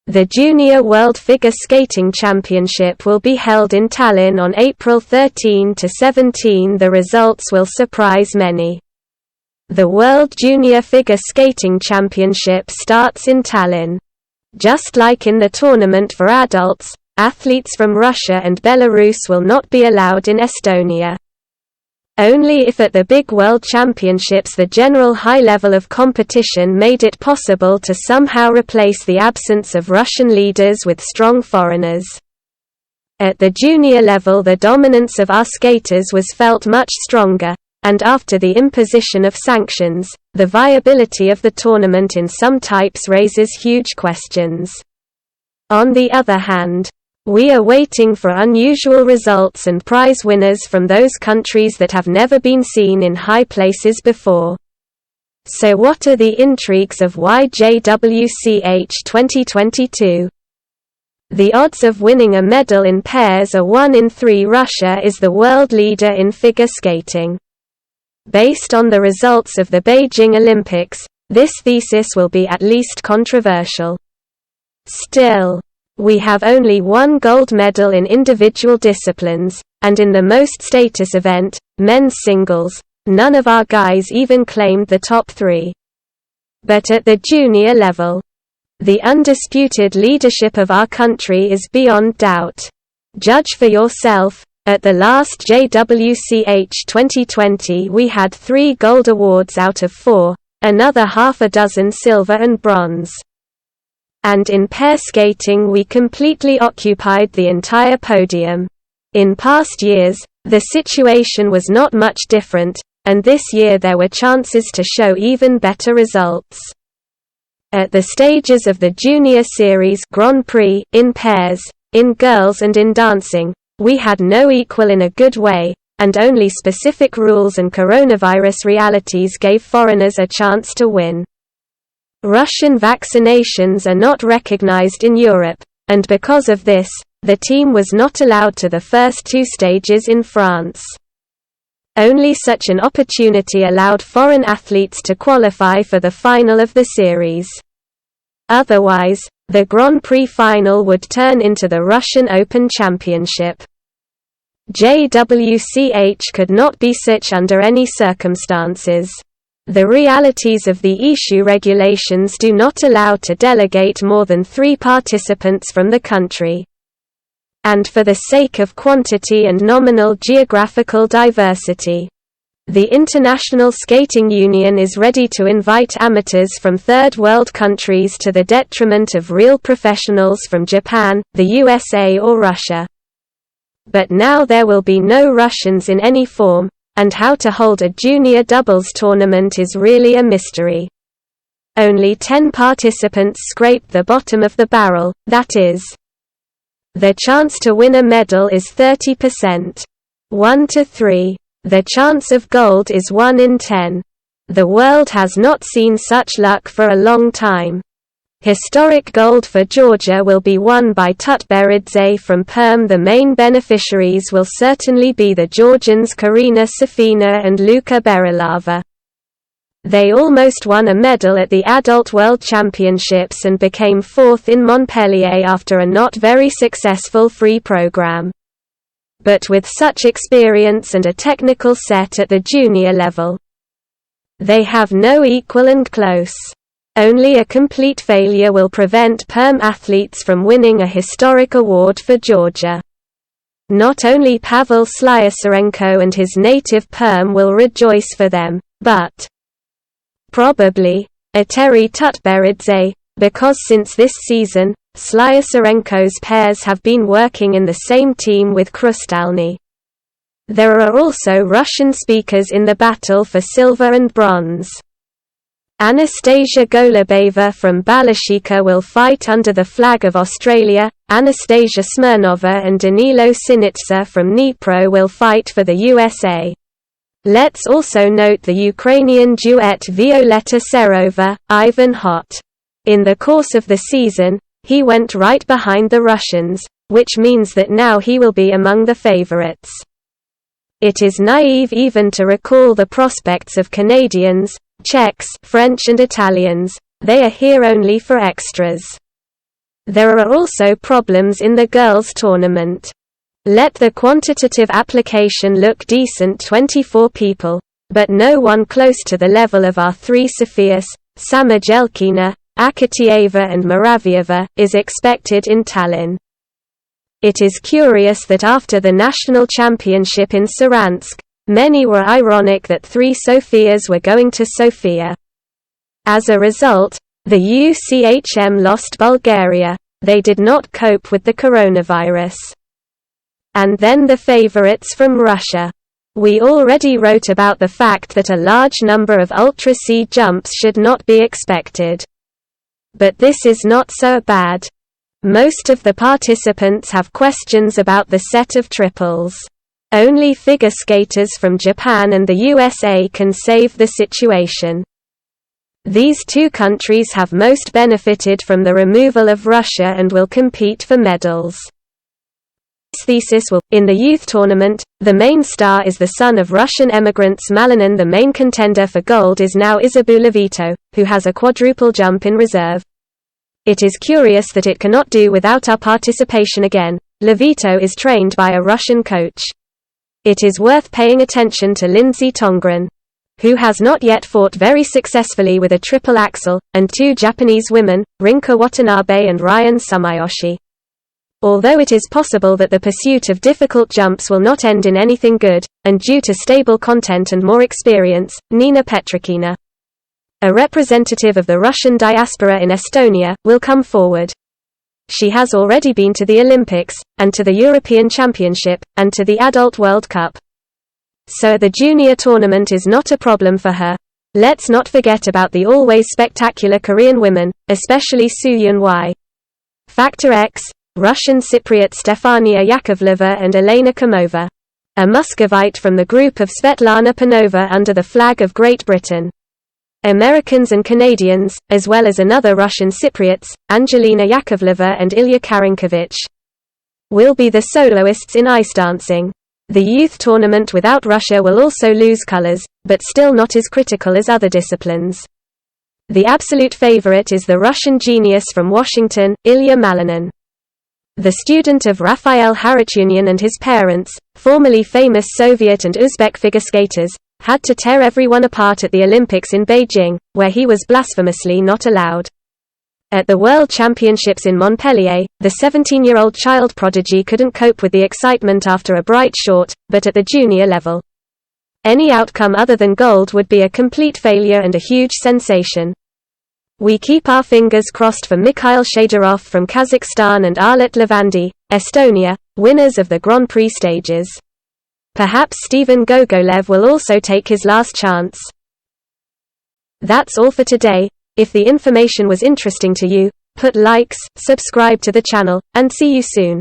The Junior World Figure Skating Championship will be held in Tallinn on April 13 to 17. The results will surprise many. The World Junior Figure Skating Championship starts in Tallinn. Just like in the tournament for adults, athletes from Russia and Belarus will not be allowed in Estonia. Only if at the big World Championships the general high level of competition made it possible to somehow replace the absence of Russian leaders with strong foreigners. At the junior level the dominance of our skaters was felt much stronger, and after the imposition of sanctions, the viability of the tournament in some types raises huge questions. On the other hand, we are waiting for unusual results and prize winners from those countries that have never been seen in high places before. So what are the intrigues of YJWCH 2022? The odds of winning a medal in pairs are 1 in 3. Russia is the world leader in figure skating. Based on the results of the Beijing Olympics, this thesis will be at least controversial. Still, we have only 1 gold medal in individual disciplines, and in the most status event, men's singles, none of our guys even claimed the top 3. But at the junior level, the undisputed leadership of our country is beyond doubt. Judge for yourself. At the last JWCH 2020 we had 3 gold awards out of 4, another half a dozen silver and bronze. And in pair skating we completely occupied the entire podium. In past years, the situation was not much different, and this year there were chances to show even better results. At the stages of the Junior Series Grand Prix, in pairs, in girls and in dancing, we had no equal in a good way, and only specific rules and coronavirus realities gave foreigners a chance to win. Russian vaccinations are not recognized in Europe, and because of this, the team was not allowed to the first 2 stages in France. Only such an opportunity allowed foreign athletes to qualify for the final of the series. Otherwise, the Grand Prix final would turn into the Russian Open Championship. JWCH could not be such under any circumstances. The realities of the issue regulations do not allow to delegate more than 3 participants from the country. And for the sake of quantity and nominal geographical diversity, the International Skating Union is ready to invite amateurs from third world countries to the detriment of real professionals from Japan, the USA or Russia. But now there will be no Russians in any form, and how to hold a junior doubles tournament is really a mystery. Only 10 participants scraped the bottom of the barrel, that is. The chance to win a medal is 30%. 1 to 3. The chance of gold is 1 in 10. The world has not seen such luck for a long time. Historic gold for Georgia will be won by Tutberidze from Perm. The main beneficiaries will certainly be the Georgians Karina Safina and Luka Berilava. They almost won a medal at the Adult World Championships and became 4th in Montpellier after a not very successful free program. But with such experience and a technical set at the junior level, they have no equal and close. Only a complete failure will prevent Perm athletes from winning a historic award for Georgia. Not only Pavel Slyasarenko and his native Perm will rejoice for them, but probably Eteri Tutberidze, because since this season, Slyasarenko's pairs have been working in the same team with Krustalny. There are also Russian speakers in the battle for silver and bronze. Anastasia Golubeva from Balashika will fight under the flag of Australia, Anastasia Smirnova and Danilo Sinitsa from Dnipro will fight for the USA. Let's also note the Ukrainian duet Violeta Serova, Ivan Hot. In the course of the season, he went right behind the Russians, which means that now he will be among the favorites. It is naive even to recall the prospects of Canadians, Czechs, French and Italians. They are here only for extras. There are also problems in the girls' tournament. Let the quantitative application look decent: 24 people. But no one close to the level of our three Sofias, Samojelkina, Akatieva and Muravieva, is expected in Tallinn. It is curious that after the national championship in Saransk, many were ironic that three Sofias were going to Sofia. As a result, the UCHM lost Bulgaria. They did not cope with the coronavirus. And then the favorites from Russia. We already wrote about the fact that a large number of ultra-C jumps should not be expected. But this is not so bad. Most of the participants have questions about the set of triples. Only figure skaters from Japan and the USA can save the situation. These two countries have most benefited from the removal of Russia and will compete for medals. Thesis will. In the youth tournament, the main star is the son of Russian emigrants Malinin. The main contender for gold is now Isabu Levito, who has a quadruple jump in reserve. It is curious that it cannot do without our participation again. Levito is trained by a Russian coach. It is worth paying attention to Lindsay Tongren, who has not yet fought very successfully with a triple axel, and two Japanese women, Rinka Watanabe and Ryan Sumiyoshi. Although it is possible that the pursuit of difficult jumps will not end in anything good, and due to stable content and more experience, Nina Petrikina, a representative of the Russian diaspora in Estonia, will come forward. She has already been to the Olympics, and to the European Championship, and to the Adult World Cup. So the junior tournament is not a problem for her. Let's not forget about the always spectacular Korean women, especially Soo-Yun Hwai. Factor X, Russian Cypriot Stefania Yakovleva and Elena Komova. A Muscovite from the group of Svetlana Panova under the flag of Great Britain. Americans and Canadians, as well as another Russian Cypriots, Angelina Yakovleva and Ilya Karinkovich, will be the soloists in ice dancing. The youth tournament without Russia will also lose colors, but still not as critical as other disciplines. The absolute favorite is the Russian genius from Washington, Ilya Malinin. The student of Raphael Harutyunian and his parents, formerly famous Soviet and Uzbek figure skaters, had to tear everyone apart at the Olympics in Beijing, where he was blasphemously not allowed. At the World Championships in Montpellier, the 17-year-old child prodigy couldn't cope with the excitement after a bright short, but at the junior level, any outcome other than gold would be a complete failure and a huge sensation. We keep our fingers crossed for Mikhail Shadorov from Kazakhstan and Arlet Levandi, Estonia, winners of the Grand Prix stages. Perhaps Steven Gogolev will also take his last chance. That's all for today. If the information was interesting to you, put likes, subscribe to the channel, and see you soon.